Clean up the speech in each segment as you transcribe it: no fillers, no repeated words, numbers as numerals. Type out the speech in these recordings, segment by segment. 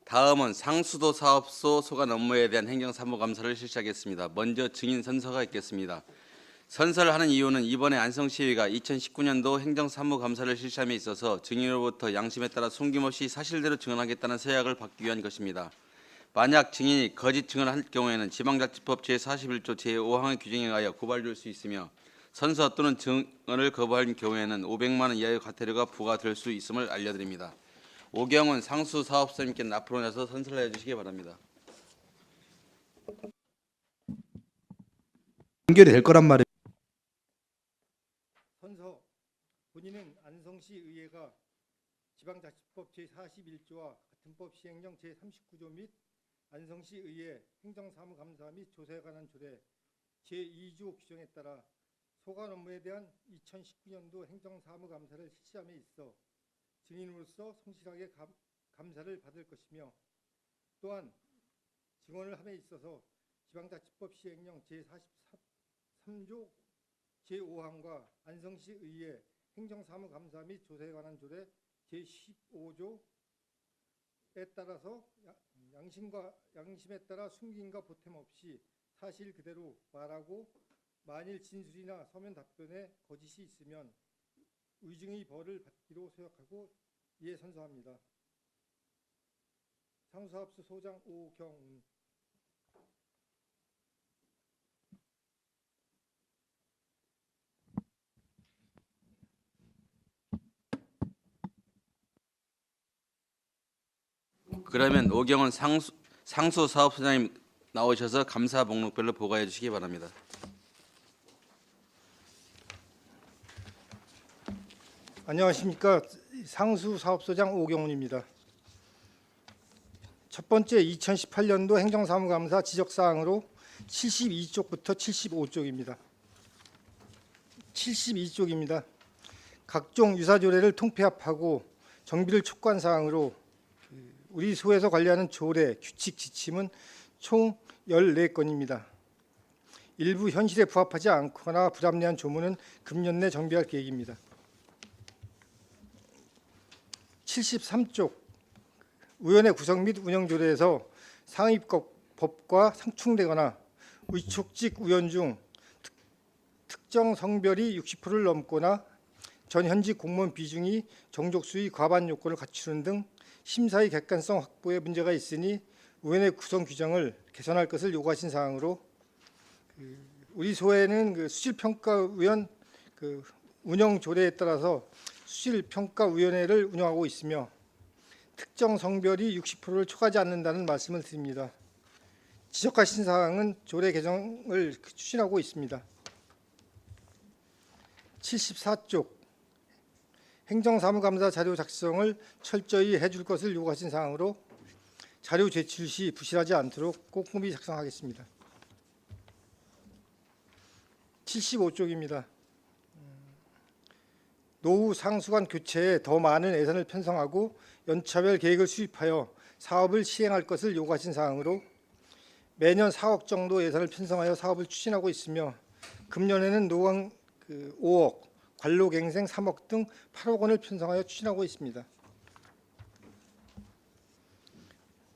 다음은 상수도 사업소 소관 업무에 대한 행정사무감사를 실시하겠습니다. 먼저 증인 선서가 있겠습니다. 선서를 하는 이유는 이번에 안성시의회가 2019년도 행정사무감사를 실시함에 있어서 증인으로부터 양심에 따라 숨김없이 사실대로 증언하겠다는 서약을 받기 위한 것입니다. 만약 증인이 거짓 증언을 할 경우에는 지방자치법 제41조 제5항의 규정에 의하여 고발될 수 있으며 선서 또는 증언을 거부할 경우에는 500만 원 이하의 과태료가 부과될 수 있음을 알려드립니다. 오경훈 상수사업소님께는 앞으로 나서 선서를 해주시기 바랍니다. 연결이 될 거란 말이에요. 선서. 본인은 안성시 의회가 지방자치법 제41조와 같은 법 시행령 제39조 및 안성시 의회 행정사무감사 및 조사에 관한 조례 제2조 규정에 따라 소관 업무에 대한 2019년도 행정사무감사를 실시함에 있어 증인으로서 성실하게 감사를 받을 것이며, 또한 증언을 함에 있어서 지방자치법 시행령 제43조 제5항과 안성시 의회 행정사무감사 및 조사에 관한 조례 제15조에 따라서 양심에 따라 숨김과 보탬 없이 사실 그대로 말하고, 만일 진술이나 서면 답변에 거짓이 있으면 의증의 벌을 받기로 서약하고 이에 선서합니다. 상수사업소 소장 오경훈. 그러면 오경훈 상수사업소장님 나오셔서 감사 목록별로 보고해 주시기 바랍니다. 안녕하십니까. 상수사업소장 오경훈입니다. 첫 번째 2018년도 행정사무감사 지적사항으로 72쪽부터 75쪽입니다. 72쪽입니다. 각종 유사조례를 통폐합하고 정비를 촉구한 사항으로 우리 소에서 관리하는 조례, 규칙, 지침은 총 14건입니다. 일부 현실에 부합하지 않거나 불합리한 조문은 금년 내 정비할 계획입니다. 73쪽 의원회 구성 및 운영 조례에서 상위법과 상충되거나 의촉직 의원 중 특정 성별이 60%를 넘거나 전 현직 공무원 비중이 정족수의 과반 요건을 갖추는 등 심사의 객관성 확보에 문제가 있으니 의원회 구성 규정을 개선할 것을 요구하신 사항으로, 우리 소에는 수질평가위원 운영 조례에 따라서 수질평가위원회를 운영하고 있으며 특정 성별이 60%를 초과하지 않는다는 말씀을 드립니다. 지적하신 사항은 조례 개정을 추진하고 있습니다. 74쪽 행정사무감사 자료 작성을 철저히 해줄 것을 요구하신 사항으로 자료 제출 시 부실하지 않도록 꼼꼼히 작성하겠습니다. 75쪽입니다. 노후 상수관 교체에 더 많은 예산을 편성하고 연차별 계획을 수립하여 사업을 시행할 것을 요구하신 사항으로 매년 4억 정도 예산을 편성하여 사업을 추진하고 있으며 금년에는 노후 5억, 관로갱생 3억 등 8억 원을 편성하여 추진하고 있습니다.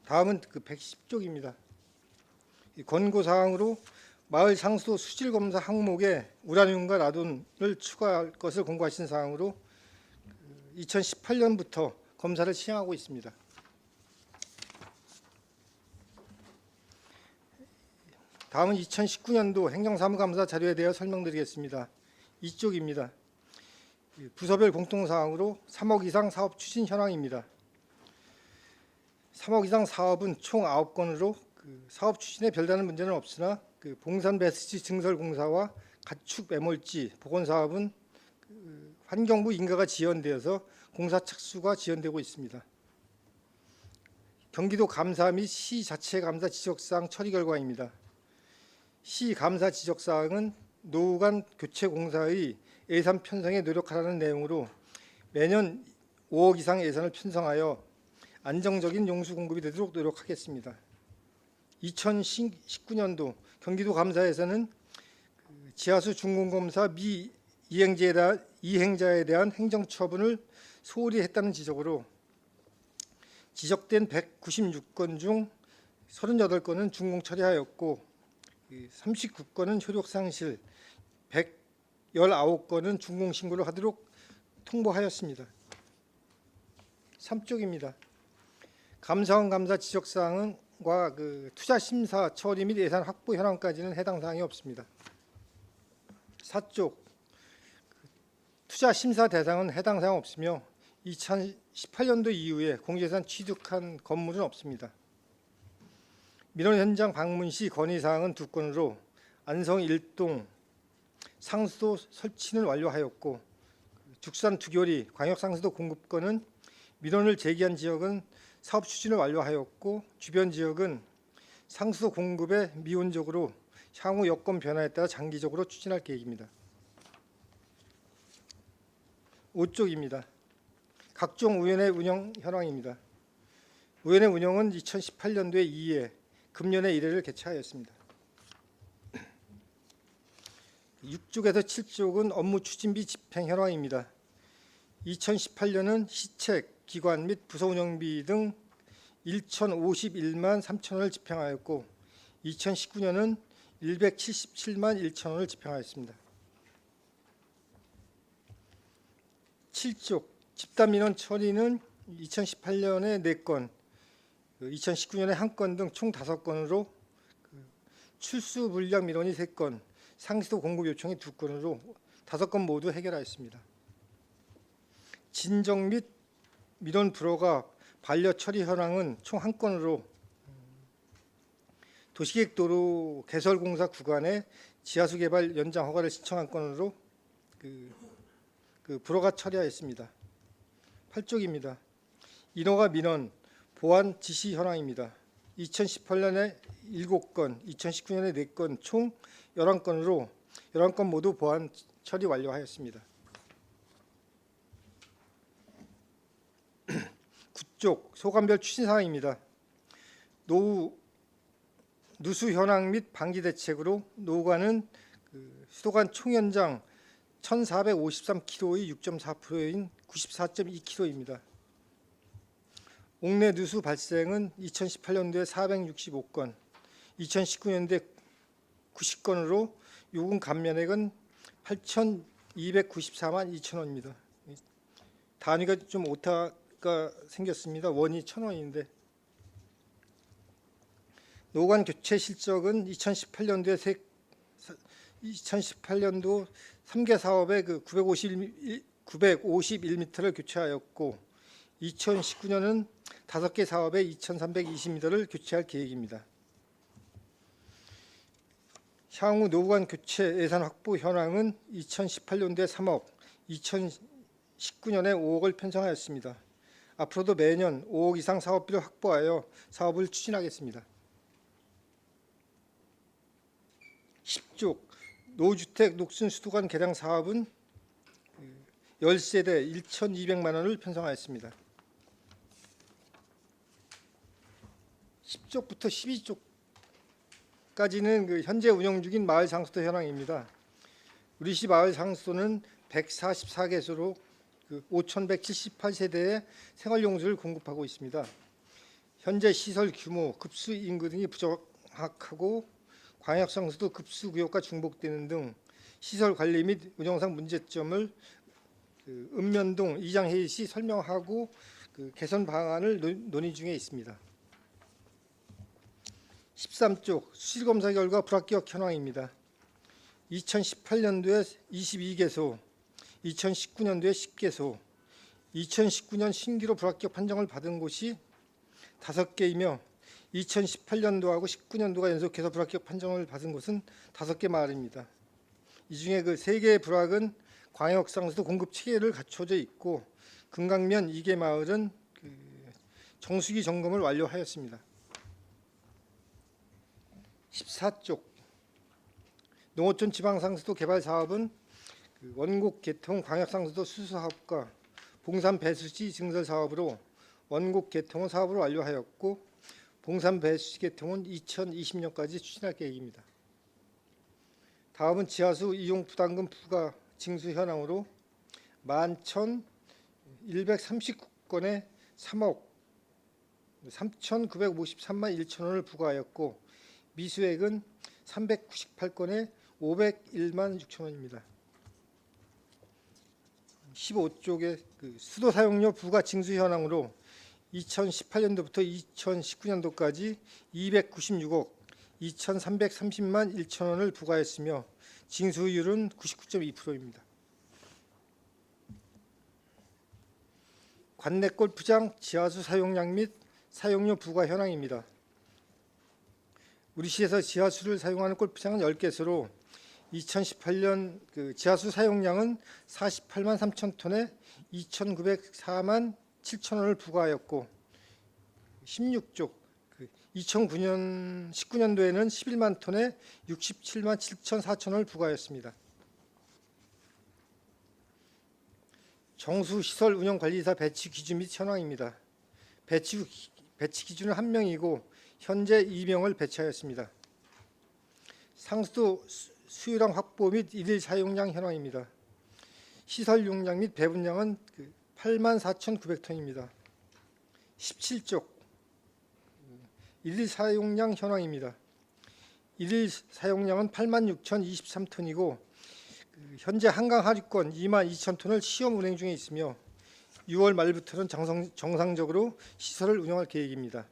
다음은 110쪽입니다. 권고사항으로 마을 상수도 수질검사 항목에 우라늄과 라돈을 추가할 것을 권고하신 사항으로 2018년부터 검사를 시행하고 있습니다. 다음은 2019년도 행정사무감사 자료에 대해 설명드리겠습니다. 이쪽입니다. 부서별 공통사항으로 3억 이상 사업 추진 현황입니다. 3억 이상 사업은 총 9건으로 사업 추진에 별다른 문제는 없으나 봉산 배수지 증설 공사와 가축 매몰지 복원 사업은 환경부 인가가 지연되어서 공사 착수가 지연되고 있습니다. 경기도 감사 및 시 자체 감사 지적사항 처리 결과입니다. 시 감사 지적사항은 노후 간 교체 공사의 예산 편성에 노력하라는 내용으로 매년 5억 이상 예산을 편성하여 안정적인 용수 공급이 되도록 노력하겠습니다. 2019년도 경기도 감사에서는 지하수 준공검사 이행자에 대한 행정처분을 소홀히 했다는 지적으로 지적된 196건 중 38건은 준공 처리하였고 39건은 효력 상실, 119건은 준공 신고를 하도록 통보하였습니다. 3쪽입니다. 감사원 감사 지적 사항과 투자 심사 처리 및 예산 확보 현황까지는 해당 사항이 없습니다. 4쪽 투자 심사 대상은 해당 사항 없으며 2018년도 이후에 공제예산 취득한 건물은 없습니다. 민원 현장 방문 시 건의 사항은 2건으로 안성 1동 상수도 설치는 완료하였고 죽산 두교리 광역 상수도 공급건은 민원을 제기한 지역은 사업 추진을 완료하였고 주변 지역은 상수도 공급에 미온적으로 향후 여건 변화에 따라 장기적으로 추진할 계획입니다. 5쪽입니다. 각종 의원회 운영 현황입니다. 의원회 운영은 2018년도에 2회, 금년에 1회를 개최하였습니다. 6쪽에서 7쪽은 업무 추진비 집행 현황입니다. 2018년은 시책, 기관 및 부서 운영비 등 1,051만 3천 원을 집행하였고 2019년은 177만 1천 원을 집행하였습니다. 7쪽 집단 민원 처리는 2018년에 4건, 2019년에 1건 등 총 5건으로 출수 불량 민원이 3건, 상수도 공급 요청이 2건으로 5건 모두 해결하였습니다. 진정 및 민원 불허가 반려 처리 현황은 총 1건으로 도시계획도로 개설공사 구간에 지하수 개발 연장 허가를 신청한 건으로 불허가 처리하였습니다. 8쪽입니다. 인허가 민원 보완 지시 현황입니다. 2018년에 7건, 2019년에 4건, 총 11건으로 11건 모두 보완 처리 완료하였습니다. 9쪽 소관별 추진 사항입니다. 노후 누수 현황 및 방지 대책으로 노후관은 수도관 총연장 1,453km의 6.4%인 94.2km입니다. 옥내 누수 발생은 2018년도에 465건, 2019년도에 90건으로 요금 감면액은 8,294만 2천 원입니다. 단위가 좀 오타가 생겼습니다. 원이 1,000원인데 노관 교체 실적은 2018년도 3개 사업에 951m를 교체하였고 2019년은 5개 사업에 2,320m를 교체할 계획입니다. 향후 노관 교체 예산 확보 현황은 2018년도에 3억, 2019년에 5억을 편성하였습니다. 앞으로도 매년 5억 이상 사업비를 확보하여 사업을 추진하겠습니다. 10쪽 노주택 녹슨 수도관 개량 사업은 10세대 1,200만 원을 편성하였습니다. 10쪽부터 12쪽까지는 현재 운영 중인 마을 상수도 현황입니다. 우리시 마을 상수도는 144개소로 5,178세대의 생활용수를 공급하고 있습니다. 현재 시설 규모, 급수 인구 등이 부정확하고 광역상수도 급수구역과 중복되는 등 시설 관리 및 운영상 문제점을 읍면동 이장회의 시 설명하고 개선 방안을 논의 중에 있습니다. 13쪽 수질검사 결과 불합격 현황입니다. 2018년도에 22개소, 2019년도에 10개소, 2019년 신규로 불합격 판정을 받은 곳이 5개이며 2018년도하고 19년도가 연속해서 불합격 판정을 받은 곳은 5개 마을입니다. 이 중에 3개의 불합은 광역상수도 공급 체계를 갖춰져 있고 금강면 2개 마을은 정수기 점검을 완료하였습니다. 14쪽 농어촌 지방상수도 개발 사업은 원곡 개통 광역상수도 수수사업과 봉산 배수지 증설 사업으로 원곡 개통은 사업을 완료하였고 봉산 배수지 개통은 2020년까지 추진할 계획입니다. 다음은 지하수 이용 부담금 부과 징수 현황으로 11,139건에 3억 3,953만 1천 원을 부과하였고 미수액은 398건에 501만 6천 원입니다. 15쪽의 수도 사용료 부과 징수 현황으로 2018년도부터 2019년도까지 296억 2,330만 1천 원을 부과했으며 징수율은 99.2%입니다. 관내 골프장 지하수 사용량 및 사용료 부과 현황입니다. 우리 시에서 지하수를 사용하는 골프장은 10개소로 2018년 지하수 사용량은 48만 3천 톤에 2,904만 7천 원을 부과하였고 16쪽 2009년 19년도에는 11만 톤에 67만 7천 4천 원을 부과하였습니다. 정수시설 운영관리사 배치 기준 및 현황입니다. 배치 기준은 1명이고 현재 2명을 배치하였습니다. 상수도 수유량 확보 및 일일 사용량 현황입니다. 시설 용량 및 배분량은 84,900톤입니다. 17쪽 일일 사용량 현황입니다. 일일 사용량은 86,023톤이고 현재 한강 하류권 22,000톤을 시험 운행 중에 있으며 6월 말부터는 정상적으로 시설을 운영할 계획입니다.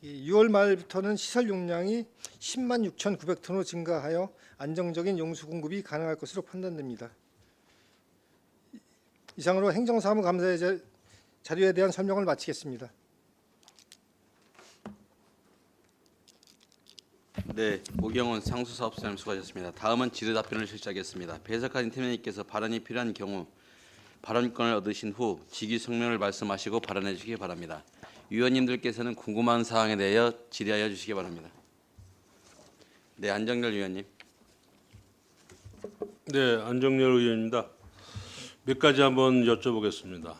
6월 말부터는 시설 용량이 10만 6,900톤으로 증가하여 안정적인 용수 공급이 가능할 것으로 판단됩니다. 이상으로 행정사무감사의 자료에 대한 설명을 마치겠습니다. 네, 오경원 상수사업소장님 수고하셨습니다. 다음은 질의답변을 실시하겠습니다. 배석한 팀장님께서 발언이 필요한 경우 발언권을 얻으신 후 직위 성명을 말씀하시고 발언해 주시기 바랍니다. 위원님들께서는 궁금한 사항에 대하여 질의하여 주시기 바랍니다. 네, 안정열 위원님. 네, 안정열 의원입니다. 몇 가지 한번 여쭤보겠습니다.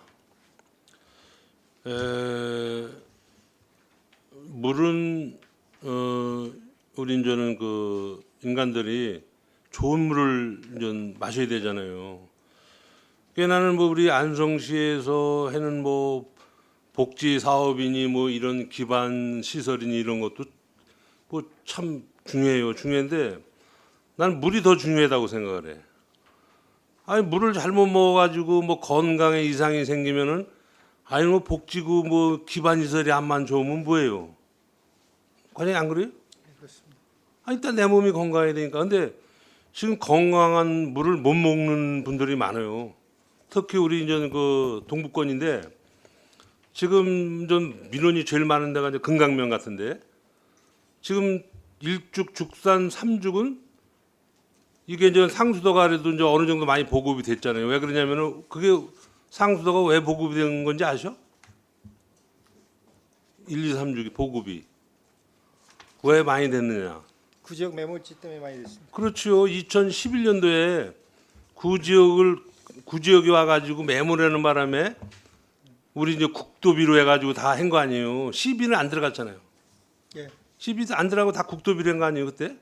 물은 우리 이제는 그 인간들이 좋은 물을 이제 마셔야 되잖아요. 그게 나는 뭐 우리 안성시에서 하는 뭐 복지 사업이니 뭐 이런 기반 시설이니 이런 것도 뭐 참 중요해요. 중요한데 난 물이 더 중요하다고 생각을 해. 아니 물을 잘못 먹어가지고 뭐 건강에 이상이 생기면은 아니 뭐 복지고 뭐 기반 시설이 안만 좋으면 뭐예요? 과장님 안 그래요? 아니 일단 내 몸이 건강해야 되니까. 근데 지금 건강한 물을 못 먹는 분들이 많아요. 특히 우리 이제 그 동부권인데 지금 좀 민원이 제일 많은 데가 이제 금강면 같은데 지금 일죽, 죽산, 삼죽은 이게 이제 상수도가 그래도 이제 어느 정도 많이 보급이 됐잖아요. 왜 그러냐면은 그게 상수도가 왜 보급이 된 건지 아셔? 1, 2, 3죽이 보급이 왜 많이 됐느냐? 구지역 매몰지 때문에 많이 됐습니다. 그렇죠. 2011년도에 구지역이 와가지고 매몰하는 바람에 우리 이제 국도비로 해가지고 다 한 거 아니에요. 시비는 안 들어갔잖아요. 예. 시비도 안 들어가고 다 국도비로 한 거 아니에요 그때?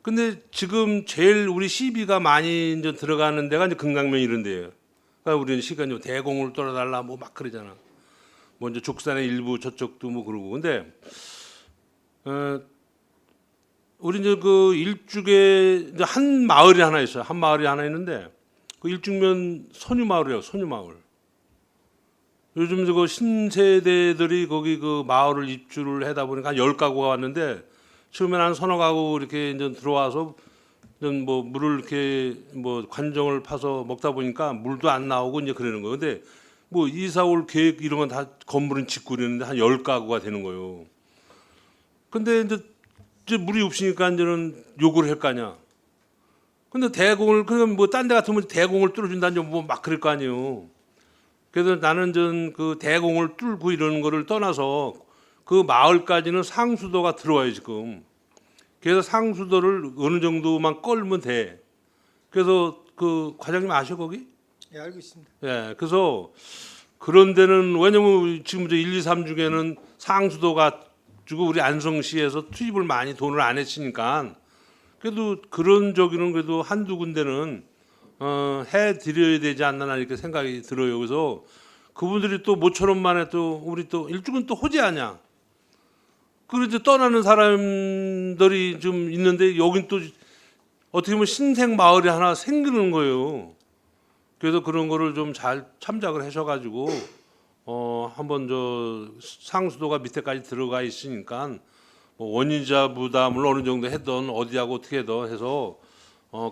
근데 지금 제일 우리 시비가 많이 이제 들어가는 데가 이제 금강면 이런 데예요. 그러니까 우리는 시간이 대공을 뚫어달라 뭐 막 그러잖아. 뭐 이제 죽산의 일부 저쪽도 뭐 그러고. 근데 우리 이제 그 일죽에 이제 한 마을이 하나 있어요. 한 마을이 하나 있는데 그 일죽면 선유마을이에요. 선유마을. 요즘 그 신세대들이 거기 그 마을을 입주를 하다 보니까 한 10가구가 왔는데 처음에는 한 서너 가구 이렇게 이제 들어와서 뭐 물을 이렇게 뭐 관정을 파서 먹다 보니까 물도 안 나오고 이제 그러는 거예요. 근데 뭐 이사 올 계획 이런 건 다 건물은 짓고 이러는데 한 10가구가 되는 거예요. 근데 이제 물이 없으니까 이제는 요구를 할 거 아니야. 근데 대공을 그럼 뭐 딴 데 같으면 대공을 뚫어준다는 뭐 막 그럴 거 아니에요. 그래서 나는 전 그 대공을 뚫고 이러는 거를 떠나서 그 마을까지는 상수도가 들어와요 지금. 그래서 상수도를 어느 정도만 끌면 돼. 그래서 그 과장님 아셔 거기? 예, 알고 있습니다. 예, 그래서 그런 데는 왜냐면 지금 1, 2, 3 중에는 상수도가 주고 우리 안성시에서 투입을 많이 돈을 안 했으니까 그래도 그런 저기는 그래도 한두 군데는 해 드려야 되지 않나 이렇게 생각이 들어요. 그래서 그분들이 또 모처럼 만에 또 우리 또 일죽은 또 호재 아니야. 그래서 떠나는 사람들이 좀 있는데 여긴 또 어떻게 보면 신생 마을이 하나 생기는 거예요. 그래서 그런 거를 좀 잘 참작을 하셔가지고 한번 저 상수도가 밑에까지 들어가 있으니까 뭐 원인자 부담을 어느 정도 했던 어디하고 어떻게 해서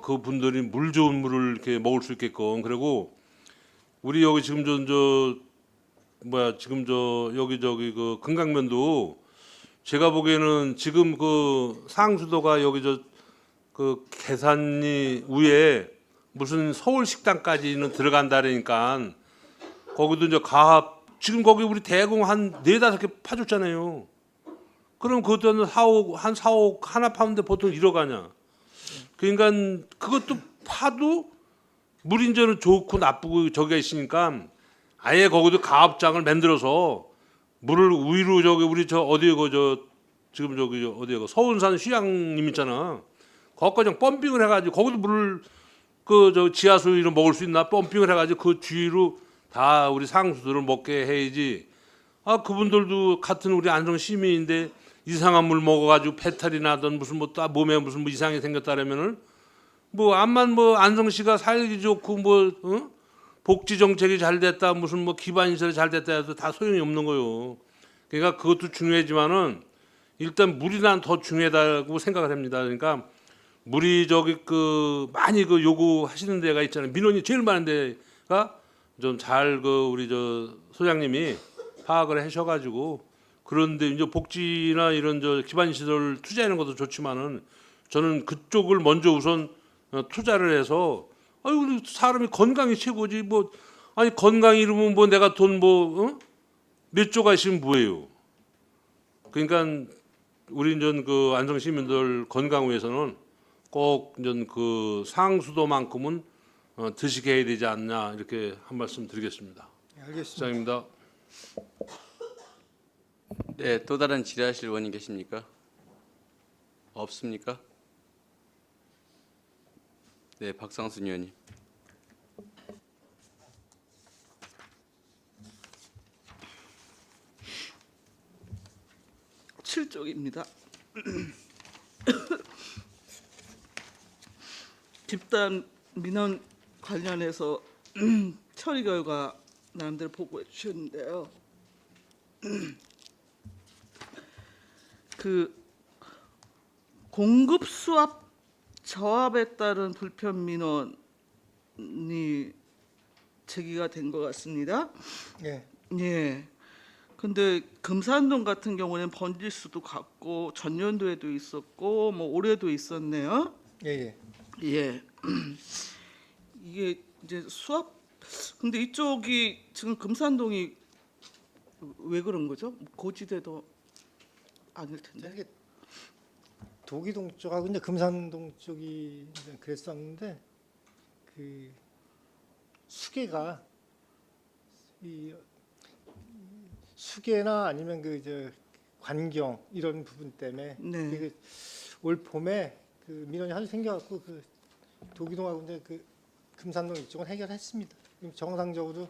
그 분들이 물 좋은 물을 이렇게 먹을 수 있게끔. 그리고 우리 여기 지금 지금 여기저기 그 금강면도 제가 보기에는 지금 그 상수도가 여기 그 계산리 위에 무슨 서울 식당까지는 들어간다니까 거기도 이제 가합 지금 거기 우리 대공 한 4-5개 파줬잖아요. 그럼 그것도 한 4억 하나 파는데 보통 1억 아냐. 그러니까 그것도 파도 물인전은 좋고 나쁘고 저기가 있으니까 아예 거기도 가압장을 만들어서 물을 위로 우리 지금 어디에 서운산 휴양림 있잖아. 거기까지 그냥 펌핑을 해가지고 거기도 물을 지하수 이런 먹을 수 있나 펌핑을 해가지고 그 뒤로 다 우리 상수들을 먹게 해야지. 그분들도 같은 우리 안성 시민인데 이상한 물 먹어가지고 배탈이 나던 무슨 몸에 무슨 이상이 생겼다라면은 암만 안성시가 살기 좋고 복지 정책이 잘 됐다 무슨 기반시설이 잘 됐다 해도 다 소용이 없는 거요. 그러니까 그것도 중요하지만은 일단 물이 난 더 중요하다고 생각을 합니다. 그러니까 물이 많이 요구하시는 데가 있잖아요. 민원이 제일 많은 데가 좀 잘 우리 소장님이 파악을 하셔가지고 그런데 이제 복지나 이런 기반시설 투자하는 것도 좋지만은 저는 그쪽을 먼저 우선 투자를 해서 우리 사람이 건강이 최고지 아니 건강이 이러면 내가 돈 몇 조가 있으면 뭐예요. 그러니까 우리 그 안성 시민들 건강 위해서는 꼭 그 상수도만큼은 드시게 해야 되지 않냐 이렇게 한 말씀 드리겠습니다. 네, 알겠습니다. 시장입니다. 네, 또 다른 질의하실 의원님 계십니까? 없습니까? 네, 박상순 의원님. 칠쪽입니다. 집단 민원 관련해서 처리 결과 나름대로 보고해 주셨는데요. 그 공급 수압 저압에 따른 불편 민원이 제기가 된 것 같습니다. 네. 예. 근데 금산동 같은 경우는 번지수도 같고 전년도에도 있었고 올해도 있었네요. 예. 예. 이게 이제 수압 근데 이쪽이 지금 금산동이 왜 그런 거죠? 고지대도 아닐 텐데. 이게 도기동 쪽하고 이제 금산동 쪽이 이제 그랬었는데 그 수계가 수계나 아니면 관경 이런 부분 때문에 네. 올 봄에 민원이 하도 생겨갖고 도기동하고 이제 금산동 이쪽은 해결했습니다. 지금 정상적으로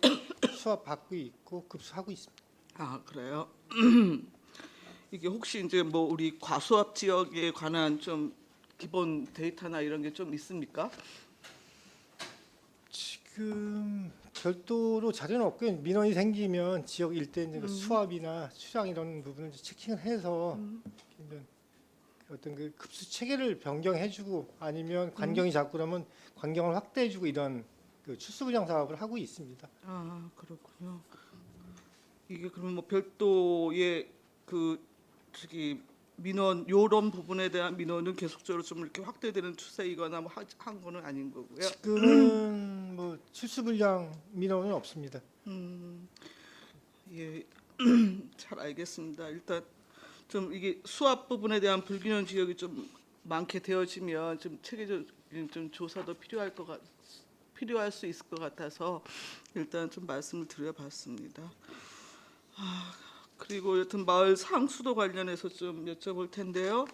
수압 받고 있고 급수하고 있습니다. 아 그래요? 이게 혹시 이제 우리 과수압 지역에 관한 좀 기본 데이터나 이런 게 좀 있습니까? 지금 별도로 자료는 없고요. 민원이 생기면 지역 일대 이제 수압이나 수량 이런 부분을 이제 체킹을 해서 이제 어떤 급수 체계를 변경해주고 아니면 관경이 작고 그러면 관경을 확대해주고 이런 출수분양 사업을 하고 있습니다. 아 그렇군요. 이게 그러면 별도의 민원 요런 부분에 대한 민원은 계속적으로 좀 이렇게 확대되는 추세이거나 한 거는 아닌 거고요. 지금은 출수분양 민원은 없습니다. 예, 잘 알겠습니다. 일단 좀 이게 수압 부분에 대한 불균형 지역이 좀 많게 되어지면 좀 체계적인 좀 조사도 필요할 수 있을 것 같아서 일단 좀 말씀을 드려봤습니다. 그리고 여튼 마을 상수도 관련해서 좀 여쭤볼 텐데요.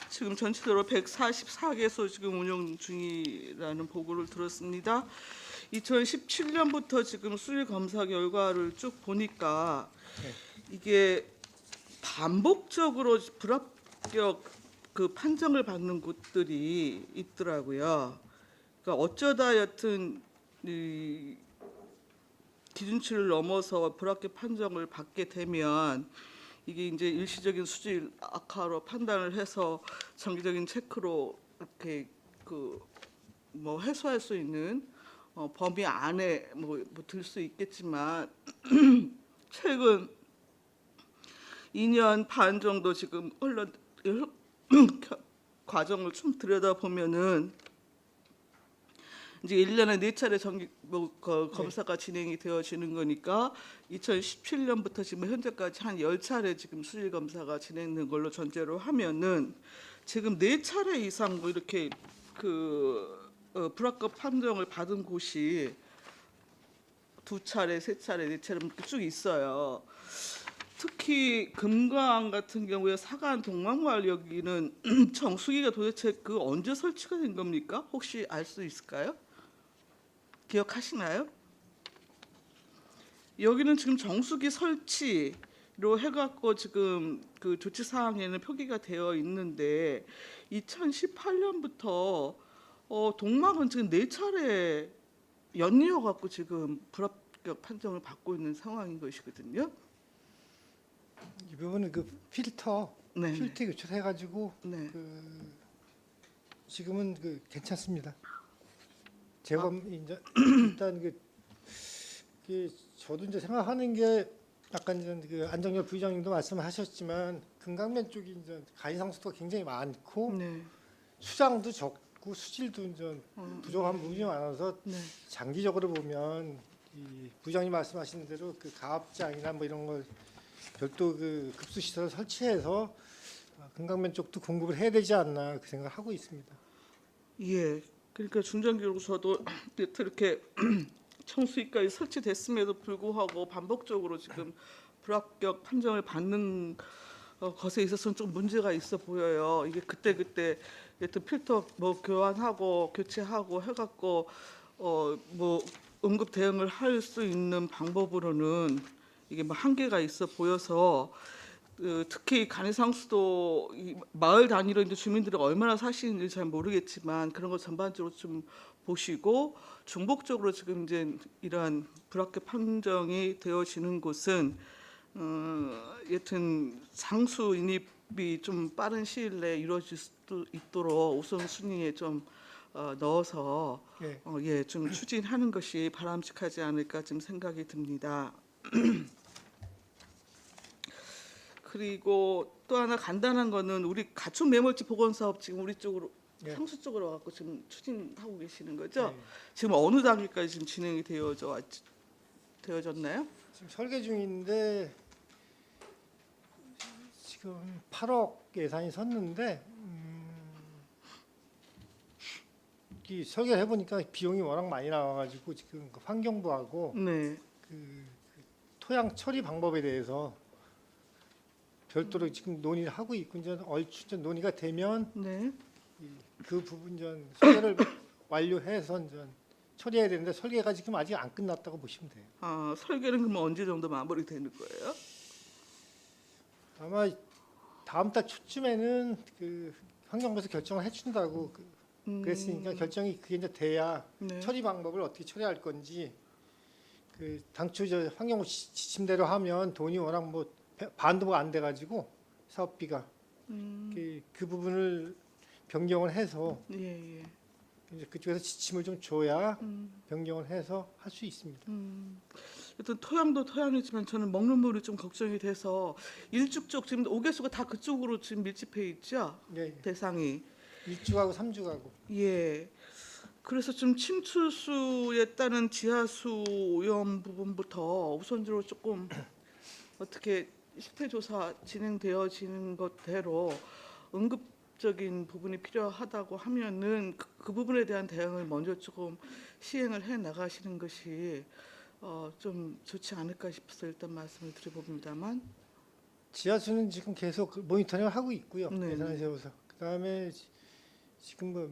지금 전체적으로 144개소 지금 운영 중이라는 보고를 들었습니다. 2017년부터 지금 수질 검사 결과를 쭉 보니까 네. 이게 반복적으로 불합격 그 판정을 받는 곳들이 있더라고요. 그러니까 어쩌다 여튼 이 기준치를 넘어서 불합격 판정을 받게 되면 이게 이제 일시적인 수질 악화로 판단을 해서 정기적인 체크로 이렇게 그 뭐 해소할 수 있는 범위 안에 뭐 들 수 있겠지만 최근 2년 반 정도 지금 흘러 과정을 좀 들여다 보면은 이제 1년에 4차례 정기 검사가 진행이 되어지는 거니까 2017년부터 지금 현재까지 한 10차례 지금 수질 검사가 진행된 걸로 전제로 하면은 지금 4차례 이상 뭐 이렇게 그 불합격 판정을 받은 곳이 2차례, 3차례, 4차례 이렇게 쭉 있어요. 특히 금강 같은 경우에 사간 동막마을 여기는 정수기가 도대체 그 언제 설치가 된 겁니까? 혹시 알 수 있을까요? 기억하시나요? 여기는 지금 정수기 설치로 해갖고 지금 그 조치 사항에는 표기가 되어 있는데 2018년부터 동막은 지금 4차례 연이어 갖고 지금 불합격 판정을 받고 있는 상황인 것이거든요. 이 부분은 그 필터 네. 교체를 해가지고 네. 그 지금은 그 괜찮습니다. 재검 이제 일단 그 저도 이제 생각하는 게 약간 이제 그 안정열 부의장님도 말씀하셨지만 금강면 쪽이 이제 가해상수도가 굉장히 많고 네. 수장도 적고 수질도 이제 부족한 부분이 많아서 네. 장기적으로 보면 이 부장님 말씀하신 대로 그 가압장이나 뭐 이런 걸 별도 그 급수 시설을 설치해서 금강면 쪽도 공급을 해야 되지 않나 그 생각을 하고 있습니다. 예. 그러니까 중장기로서도 이렇게 청수기까지 설치됐음에도 불구하고 반복적으로 지금 불합격 판정을 받는 것에 있어서는 좀 문제가 있어 보여요. 이게 그때 여튼 필터 뭐 교환하고 교체하고 해갖고 뭐 응급 대응을 할 수 있는 방법으로는 이게 뭐 한계가 있어 보여서 특히 간해상수도 마을 단위로 이제 주민들이 얼마나 사시는지 잘 모르겠지만 그런 거 전반적으로 좀 보시고 중복적으로 지금 이제 이러한 불합격 판정이 되어지는 곳은 여튼 상수 인입이 좀 빠른 시일 내에 이루어질 수 있도록 우선순위에 좀 넣어서 예. 좀 추진하는 것이 바람직하지 않을까 좀 생각이 듭니다. 그리고 또 하나 간단한 거는 우리 가축 매몰지 복원 사업 지금 우리 쪽으로 예. 상수 쪽으로 갖고 지금 추진하고 계시는 거죠? 예. 지금 어느 단계까지 지금 진행이 되어졌나요? 지금 설계 중인데 지금 8억 예산이 섰는데 이 설계를 해보니까 비용이 워낙 많이 나와가지고 지금 그 환경부하고 네. 그 토양 처리 방법에 대해서 별도로 지금 논의를 하고 있고 이제 얼추 이제 논의가 되면 네. 그 부분 전 설계를 완료해서 이제 처리해야 되는데 설계가 지금 아직 안 끝났다고 보시면 돼요. 아, 설계는 그럼 언제 정도 마무리되는 거예요? 아마 다음 달 초쯤에는 그 환경부에서 결정을 해준다고 그랬으니까 결정이 그게 이제 돼야 네. 처리 방법을 어떻게 처리할 건지 그 당초 저 환경부 지침대로 하면 돈이 워낙 뭐 반도 안 돼가지고 사업비가 그 부분을 변경을 해서 예, 예. 이제 그쪽에서 지침을 좀 줘야 변경을 해서 할 수 있습니다. 일단 토양도 토양이지만 저는 먹는 물이 좀 걱정이 돼서 일죽 쪽 지금 5개수가 다 그쪽으로 지금 밀집해 있죠? 네, 대상이. 1주하고 3주하고 예. 그래서 좀 침투수에 따른 지하수 오염 부분부터 우선적으로 조금 어떻게 실태 조사 진행되어지는 것대로 응급적인 부분이 필요하다고 하면은 그 부분에 대한 대응을 먼저 조금 시행을 해 나가시는 것이 좀 좋지 않을까 싶어서 일단 말씀을 드려봅니다만. 지하수는 지금 계속 모니터링을 하고 있고요. 네. 예산을 세워서 그다음에 지금 뭐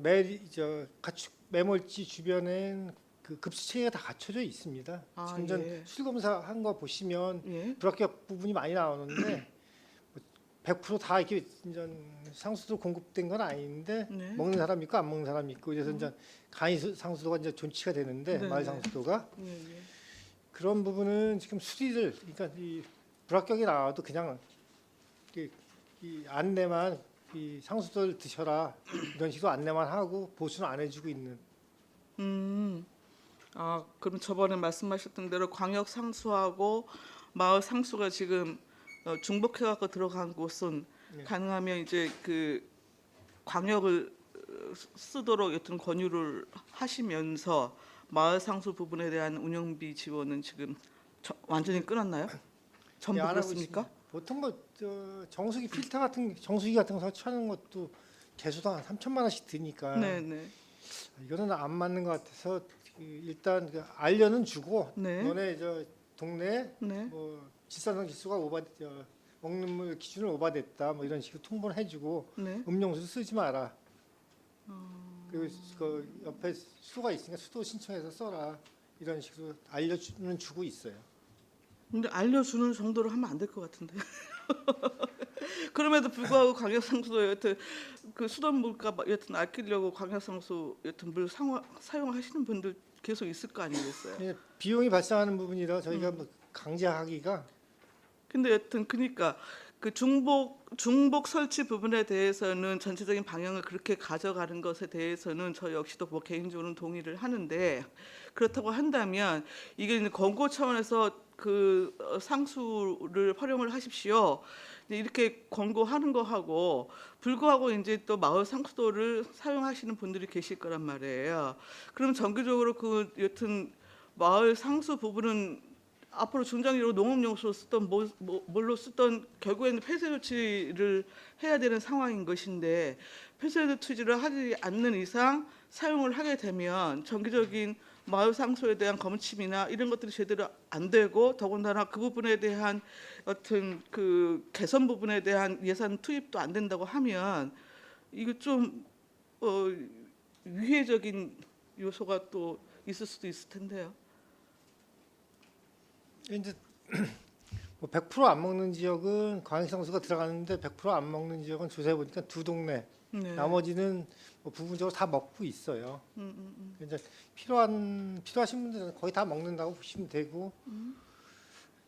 가축 매몰지 주변엔 그 급수 체계가 다 갖춰져 있습니다. 아, 지금 전 예. 수질 검사 한 거 보시면 예. 불합격 부분이 많이 나오는데 100%다 이렇게 이제 상수도 공급된 건 아닌데 네. 먹는 사람 있고 안 먹는 사람 있고 그래서 이제 간이 상수도가 이제 존치가 되는데 네, 마을 네. 상수도가 예, 예. 그런 부분은 지금 수리를 그러니까 이 불합격이 나와도 그냥 이 안내만 이 상수도를 드셔라 이런 식으로 안내만 하고 보수는 안 해주고 있는. 아, 그럼 저번에 말씀하셨던 대로 광역 상수하고 마을 상수가 지금 중복해 갖고 들어간 곳은 네. 가능하면 이제 그 광역을 쓰도록 여튼 권유를 하시면서 마을 상수 부분에 대한 운영비 지원은 지금 완전히 끊었나요? 전부 예, 안 하고 그렇습니까? 있습니다. 보통 정수기 필터 같은 정수기 같은 거 설치하는 것도 개수당 한 3천만 원씩 드니까 네, 네. 이거는 안 맞는 것 같아서 일단 알려는 주고 네. 너네 저 동네 네. 뭐 질산성 지수가 먹는 물 기준을 오바됐다 뭐 이런 식으로 통보를 해주고 네. 음용수 쓰지 마라. 그리고 그 옆에 수도가 있으니까 수도 신청해서 써라 이런 식으로 알려주는 주고 있어요. 근데 알려주는 정도로 하면 안 될 것 같은데. 그럼에도 불구하고 광역상수도 여튼 그 수돗 물가 여튼 아끼려고 광역상수 여튼 물 사용하시는 분들 계속 있을 거 아니겠어요? 예, 비용이 발생하는 부분이라 저희가 뭐 강제하기가 근데 여튼 그러니까 그 중복 설치 부분에 대해서는 전체적인 방향을 그렇게 가져가는 것에 대해서는 저 역시도 뭐 개인적으로는 동의를 하는데 그렇다고 한다면 이게 이제 권고 차원에서 그 상수를 활용을 하십시오. 이렇게 권고하는 거하고 불구하고 이제 또 마을 상수도를 사용하시는 분들이 계실 거란 말이에요. 그럼 정기적으로 그 여튼 마을 상수 부분은 앞으로 중장기로 농업용수로 쓰던 뭘로 쓰던 결국에는 폐쇄 조치를 해야 되는 상황인 것인데 폐쇄 조치를 하지 않는 이상 사용을 하게 되면 정기적인 마을 상수에 대한 검침이나 이런 것들이 제대로 안 되고 더군다나 그 부분에 대한 어떤 그 개선 부분에 대한 예산 투입도 안 된다고 하면 이거 좀 위해적인 요소가 또 있을 수도 있을 텐데요. 이제 뭐 100%안 먹는 지역은 광역상수가 들어가는데 100%안 먹는 지역은 조사해 보니까 두 동네 네. 나머지는 뭐 부분적으로 다 먹고 있어요. 이제 필요하신 분들은 거의 다 먹는다고 보시면 되고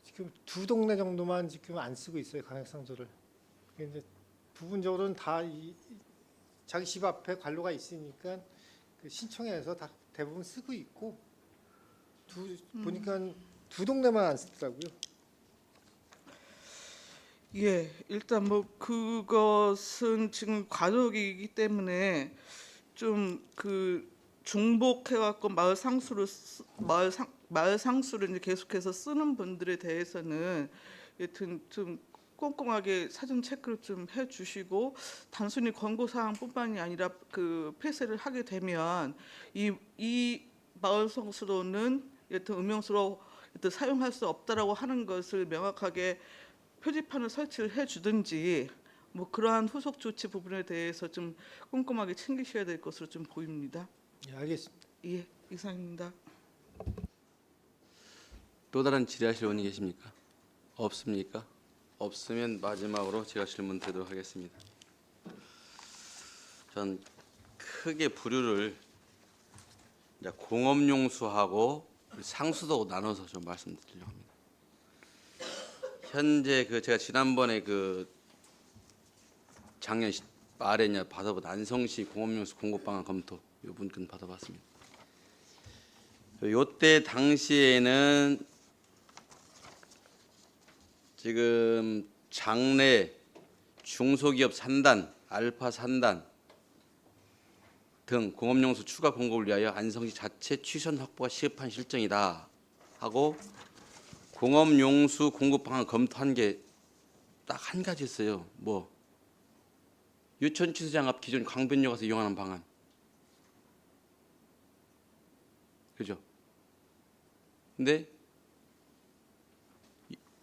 지금 두 동네 정도만 지금 안 쓰고 있어요 광역상수를. 이제 부분적으로는 다 자기 집 앞에 관로가 있으니까 그 신청해서 다 대부분 쓰고 있고 보니까 두 동네만 안 쓰더라고요. 예, 일단 뭐 그것은 지금 과도기이기 때문에 좀 그 중복해갖고 마을 상수를 이제 계속해서 쓰는 분들에 대해서는 여튼 좀 꼼꼼하게 사전 체크를 좀 해주시고 단순히 권고 사항뿐만이 아니라 그 폐쇄를 하게 되면 이 마을 상수로는 여튼 음용수로 여튼 사용할 수 없다라고 하는 것을 명확하게 표지판을 설치를 해주든지 뭐 그러한 후속 조치 부분에 대해서 좀 꼼꼼하게 챙기셔야 될 것으로 좀 보입니다. 예, 알겠습니다. 예, 이상입니다. 또 다른 질의하실 분이 계십니까? 없습니까? 없으면 마지막으로 제가 질문 드리도록 하겠습니다. 전 크게 부류를 이제 공업용수하고 상수도 나눠서 좀 말씀드리려고 합니다. 현재 그 제가 지난번에 그 작년 말에 이제 받아본 안성시 공업용수 공급 방안 검토 이 문건 받아봤습니다. 요때 당시에는 지금 장래 중소기업 산단, 알파 산단 등 공업용수 추가 공급을 위하여 안성시 자체 취선 확보가 시급한 실정이다 하고 공업용수 공급 방안 검토한 게 딱 한 가지 있어요. 뭐 유천 취수장 앞 기존 강변역 가서 이용하는 방안. 그죠? 근데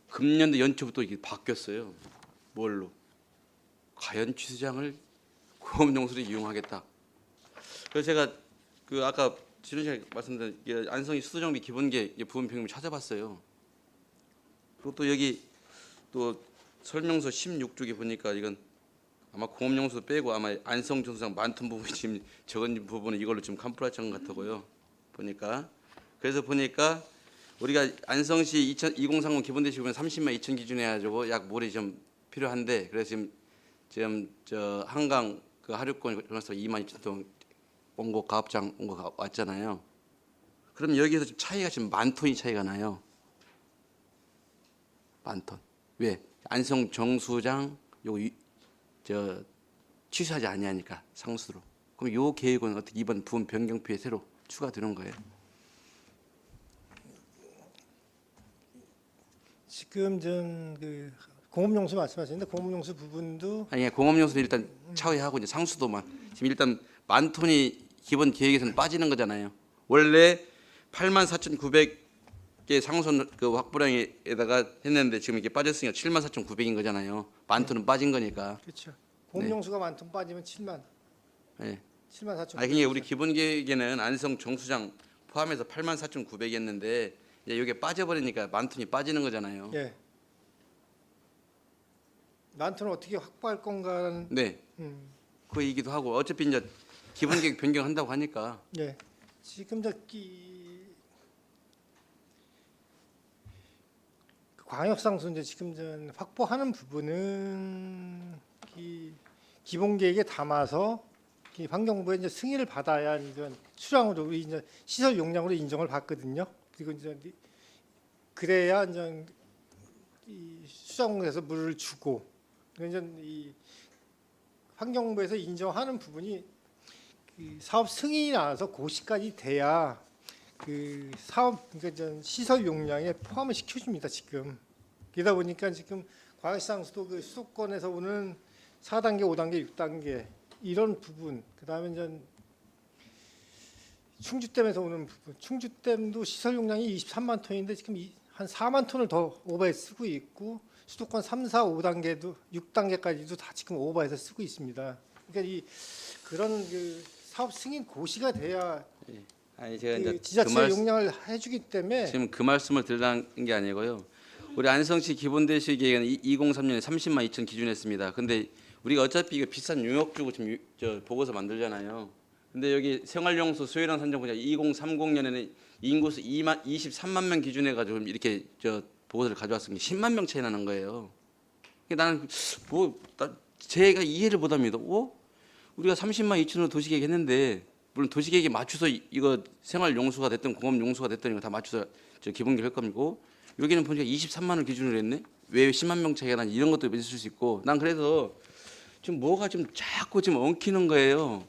금년도 연초부터 이게 바뀌었어요. 뭘로? 과연 취수장을 공업용수로 이용하겠다. 그래서 제가 그 아까 지난 시간에 말씀드린 이게 안성시 수도정비 기본계획 이게 부분 평균 찾아봤어요. 그리고 또 여기 또 설명서 16쪽에 보니까 이건 아마 공업용수 빼고 아마 안성 정수장 많던 부분이 지금 적은 부분은 이걸로 지금 캄프라찬 것 같고요. 보니까 그래서 보니까 우리가 안성시 2030 기본대시 보면 30만 2천 기준 해가지고 약 물이 좀 필요한데 그래서 지금 저 한강 그 하류권 그래서 2만 2천 톤 원고 가압장 원고 왔잖아요. 그럼 여기서 지금 차이가 지금 만 톤이 차이가 나요. 만 톤. 왜? 안성 정수장 저 취소하지 아니하니까 상수로. 그럼 요 계획은 어떻게 이번 부분 변경표에 새로 추가되는 거예요? 지금 전그 공업용수 말씀하시는데 공업용수 부분도 아니 공업용수는 일단 차후하고 이제 상수도만 지금 일단 만 톤이 기본 계획에서는 빠지는 거잖아요. 원래 84,900개 상선 그 확보량에다가 했는데 지금 이게 빠졌으니까 74,900인 거잖아요. 만 톤은 빠진 거니까. 그렇죠. 공업용수가 만톤 빠지면 7만 네. 7만 4천. 아니 그게 우리 기본 계획에는 안성 정수장 포함해서 84,900이었는데 이제 이게 빠져버리니까 만 톤이 빠지는 거잖아요. 예. 만톤을 어떻게 확보할 건가는 네. 그 얘기도 하고 어차피 이제 기본 계획 변경한다고 하니까 예. 지금 광역상수 이제 지금 전 확보하는 부분은 기본 계획에 담아서 이 환경부에 이제 승인을 받아야 이제 수량으로 우리 이제 시설 용량으로 인정을 받거든요. 그리고 이제 그래야 이제 이 수자공에서 물을 주고 이제 이 환경부에서 인정하는 부분이 그 사업 승인이 나와서 고시까지 돼야 그 사업 그러니까 전 시설 용량에 포함을 시켜줍니다 지금. 그러다 보니까 지금 광역시장수도 그 수도권에서 오는 4단계, 5단계, 6단계 이런 부분, 그다음에 이제 충주댐에서 오는 부분, 충주댐도 시설 용량이 23만 톤인데 지금 한 4만 톤을 더 오버해 쓰고 있고 수도권 3, 4, 5단계도 6단계까지도 다 지금 오버해서 쓰고 있습니다. 그러니까 그런 그 사업 승인 고시가 돼야 아니 제가 그 이제 지자체 용량을 해주기 때문에 지금 그 말씀을 드리는 게 아니고요. 우리 안성시 기본대시 계획은 2003년에 30만 2천 기준했습니다. 근데 우리가 어차피 이거 비싼 용역 주고 지금 저 보고서 만들잖아요. 근데 여기 생활용수 수요량 산정 보자 2030년에는 인구수 23만 명 기준해 가지고 이렇게 저 보고서를 가져왔으니까 10만 명 차이 나는 거예요. 나는 제가 이해를 못합니다. 우리가 30만 2천으로 도시계획 했는데 물론 도시계획에 맞춰서 이거 생활용수가 됐든 공업용수가 됐든 이거 다 맞춰서 저 기본계획 할 겁니고 여기는 보니까 23만 원 기준으로 했네. 왜 10만 명 차이가 나지 이런 것도 있을 수 있고 난 그래서 지금 뭐가 좀 자꾸 지금 엉키는 거예요.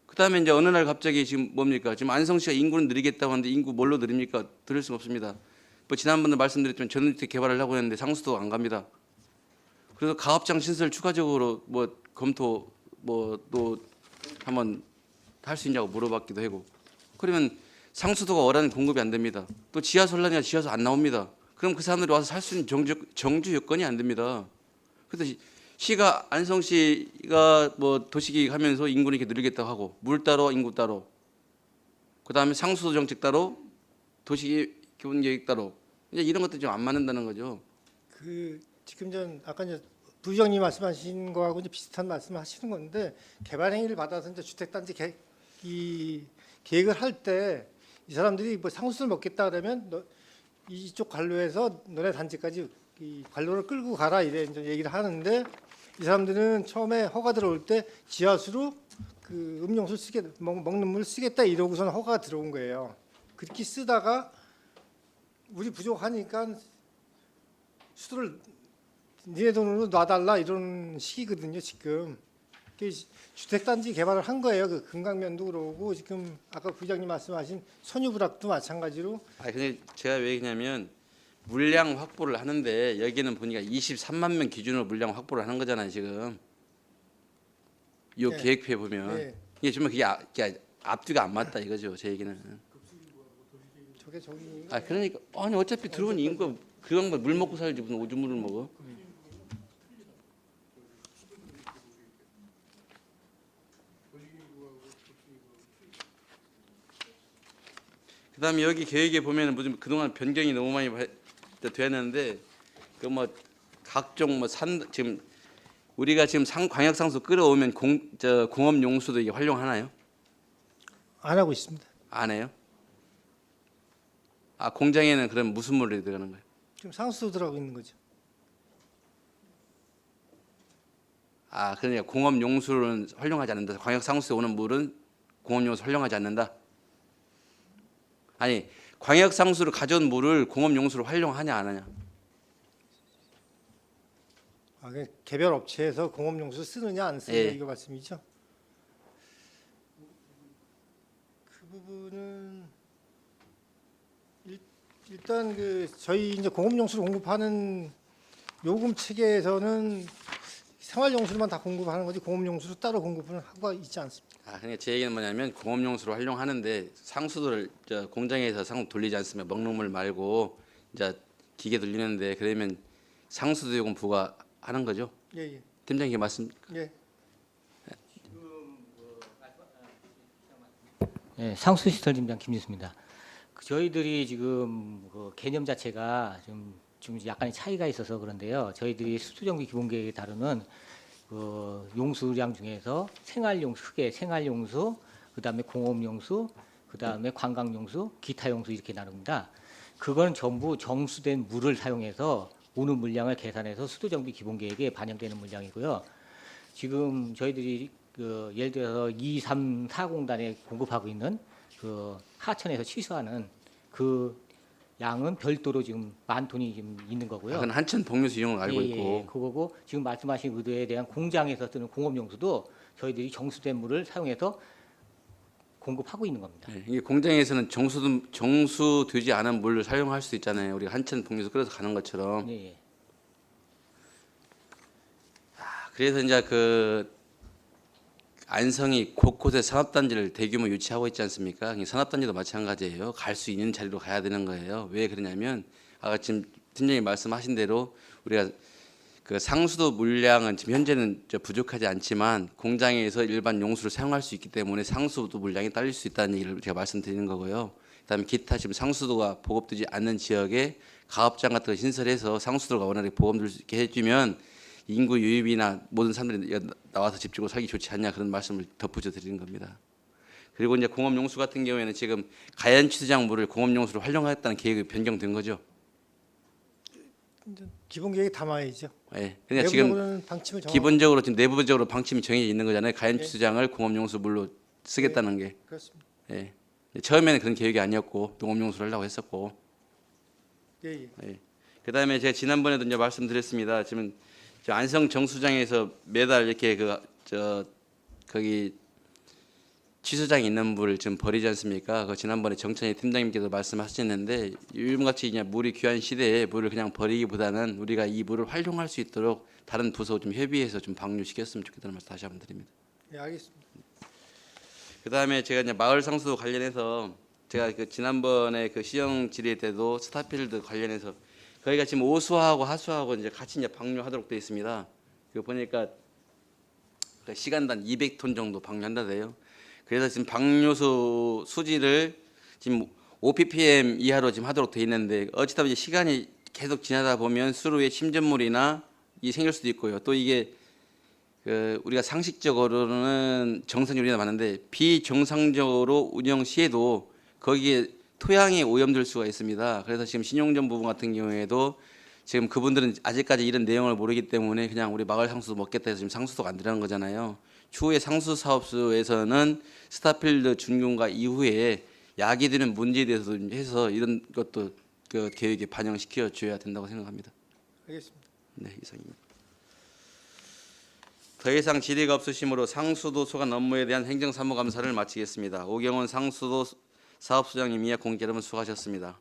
그다음에 이제 어느 날 갑자기 지금 뭡니까? 지금 안성시가 인구는 늘리겠다고 하는데 인구 뭘로 늘립니까? 들을 수가 없습니다. 뭐 지난번에 말씀드렸지만 전원주택 개발을 하고 했는데 상수도 안 갑니다. 그래서 가압장 신설 추가적으로 뭐 검토 뭐 또 한번 할 수 있냐고 물어봤기도 하고 그러면 상수도가 원하는 공급이 안 됩니다. 또 지하설라니까 지하수 안 나옵니다. 그럼 그 사람들이 와서 살 수 있는 정주 여건이 안 됩니다. 그래서 시가 안성시가 뭐 도시계획 하면서 인구를 이렇게 늘리겠다고 하고 물 따로 인구 따로 그다음에 상수도 정책 따로 도시기본계획 따로 이제 이런 것들이 좀 안 맞는다는 거죠. 그 지금 전 아까 이제 부의장님 말씀하신 거하고 이제 비슷한 말씀을 하시는 건데 개발 행위를 받아서 이제 주택단지 계획을 할 때 이 사람들이 뭐 상수를 먹겠다 그러면 이쪽 관로에서 너네 단지까지 이 관로를 끌고 가라 이래 이제 얘기를 하는데 이 사람들은 처음에 허가 들어올 때 지하수로 그 음용수 먹는 물 쓰겠다 이러고선 허가가 들어온 거예요. 그렇게 쓰다가 우리 부족하니까 수도를 니네 돈으로 놔달라 이런 식이거든요 지금. 주택단지 개발을 한 거예요. 그 금강면도 그러고 지금 아까 부장님 말씀하신 선유부락도 마찬가지로. 근데 제가 왜 그러냐면 물량 확보를 하는데 여기는 보니까 23만 명 기준으로 물량 확보를 하는 거잖아요 지금. 이 네. 계획표에 보면 네. 이게 정말 그게 앞뒤가 안 맞다 이거죠 제 얘기는. 저게 저기. 그러니까 아니 어차피 들어온 인구가 그 양반 물 먹고 살지 무슨 오줌물을 먹어. 그다음에 여기 계획에 보면은 무슨 그동안 변경이 너무 많이 되었는데 그 뭐 각종 뭐 산 지금 우리가 지금 광역 상수 끌어오면 공업 용수도 이게 활용하나요? 안 하고 있습니다. 안 해요? 아 공장에는 그럼 무슨 물이 들어가는 거예요? 지금 상수 들어가고 있는 거죠. 아 그러니까 공업 용수는 활용하지 않는다. 광역 상수에 오는 물은 공업 용수 활용하지 않는다. 아니 광역 상수로 가져온 물을 공업 용수로 활용하냐 안 하냐? 아, 개별 업체에서 공업 용수 쓰느냐 안 쓰느냐 예. 이거 말씀이죠. 그 부분은 일단 그 저희 이제 공업 용수를 공급하는 요금 체계에서는 생활 용수로만 다 공급하는 거지 공업 용수로 따로 공급을 하고 있지 않습니다. 아 그러니까 제 얘기는 뭐냐면 공업 용수로 활용하는데 상수도를 공장에서 상 돌리지 않으면 먹는 물 말고 이제 기계 돌리는데 그러면 상수도 요금 부과하는 거죠? 예, 예. 팀장님 말씀. 예. 네, 상수시설 팀장 김진수입니다. 저희들이 지금 그 개념 자체가 좀 약간의 차이가 있어서 그런데요. 저희들이 수투정비 기본계획에 다루는 그 용수량 중에서 생활용수, 크게 생활용수, 그다음에 공업용수, 그다음에 관광용수, 기타용수 이렇게 나눕니다. 그건 전부 정수된 물을 사용해서 오는 물량을 계산해서 수도정비 기본계획에 반영되는 물량이고요. 지금 저희들이 그 예를 들어서 2, 3, 4공단에 공급하고 있는 그 하천에서 취수하는 그 양은 별도로 지금 10,000톤이 지금 있는 거고요. 그건 한천 복류수 이용을 알고 예, 있고. 그거고 지금 말씀하신 의도에 대한 공장에서 쓰는 공업용수도 저희들이 정수된 물을 사용해서 공급하고 있는 겁니다. 네, 이게 공장에서는 정수되지 않은 물을 사용할 수 있잖아요. 우리가 한천 복류수 끌어서 가는 것처럼. 예, 예. 그래서 이제 그 안성이 곳곳에 산업단지를 대규모 유치하고 있지 않습니까? 이 산업단지도 마찬가지예요. 갈 수 있는 자리로 가야 되는 거예요. 왜 그러냐면 아까 지금 팀장님 말씀하신 대로 우리가 그 상수도 물량은 지금 현재는 부족하지 않지만 공장에서 일반 용수를 사용할 수 있기 때문에 상수도 물량이 딸릴 수 있다는 얘기를 제가 말씀드리는 거고요. 그다음에 기타 지금 상수도가 보급되지 않는 지역에 가업장 같은 거 신설해서 상수도가 원활하게 보급될 수 있게 해주면 인구 유입이나 모든 사람들이 나와서 집 짓고 살기 좋지 않냐 그런 말씀을 덧붙여 드리는 겁니다. 그리고 이제 공업용수 같은 경우에는 지금 가연취수장 물을 공업용수로 활용하겠다는 계획이 변경된 거죠. 기본 계획에 담아야죠. 예. 그러니까 지금 내부적으로는 방침을 정하고 기본적으로 지금 내부적으로 방침이 정해져 있는 거잖아요. 가연취수장을 공업용수 물로 쓰겠다는 게. 그렇습니다. 예. 처음에는 그런 계획이 아니었고 농업용수를 하려고 했었고. 예, 예. 예. 그다음에 제가 지난번에도 이제 말씀드렸습니다. 지금 저 안성 정수장에서 매달 이렇게 거기 취수장에 있는 물을 좀 버리지 않습니까? 그 지난번에 정찬희 팀장님께서 말씀하셨는데 요즘같이 그냥 물이 귀한 시대에 물을 그냥 버리기보다는 우리가 이 물을 활용할 수 있도록 다른 부서 좀 협의해서 좀 방류시켰으면 좋겠다는 말씀 다시 한번 드립니다. 예, 알겠습니다. 그다음에 제가 이제 마을 상수 관련해서 제가 그 지난번에 그 시정 질의 때도 스타필드 관련해서 거기가 지금 오수하고 하수하고 이제 같이 이제 방류하도록 되어 있습니다. 그 보니까 그 시간당 200톤 정도 방류한다 돼요. 그래서 지금 방류수 수지를 지금 5ppm 이하로 지금 하도록 되어 있는데 어찌다 보면 시간이 계속 지나다 보면 수로에 침전물이나 이 생길 수도 있고요. 또 이게 그 우리가 상식적으로는 정상 요리가 많은데 비정상적으로 운영 시에도 거기에 토양이 오염될 수가 있습니다. 그래서 지금 신용전 부분 같은 경우에도 지금 그분들은 아직까지 이런 내용을 모르기 때문에 그냥 우리 마을 상수도 먹겠다 해서 지금 상수도가 안 들어간 거잖아요. 추후에 상수 사업소에서는 스타필드 준공과 이후에 야기되는 문제에 대해서 해서 이런 것도 그 계획에 반영시켜 줘야 된다고 생각합니다. 알겠습니다. 네, 이상입니다. 더 이상 질의가 없으시므로 상수도 소관 업무에 대한 행정사무감사를 마치겠습니다. 오경원 상수도 사업소장님 이하 공개 여러분 수고하셨습니다.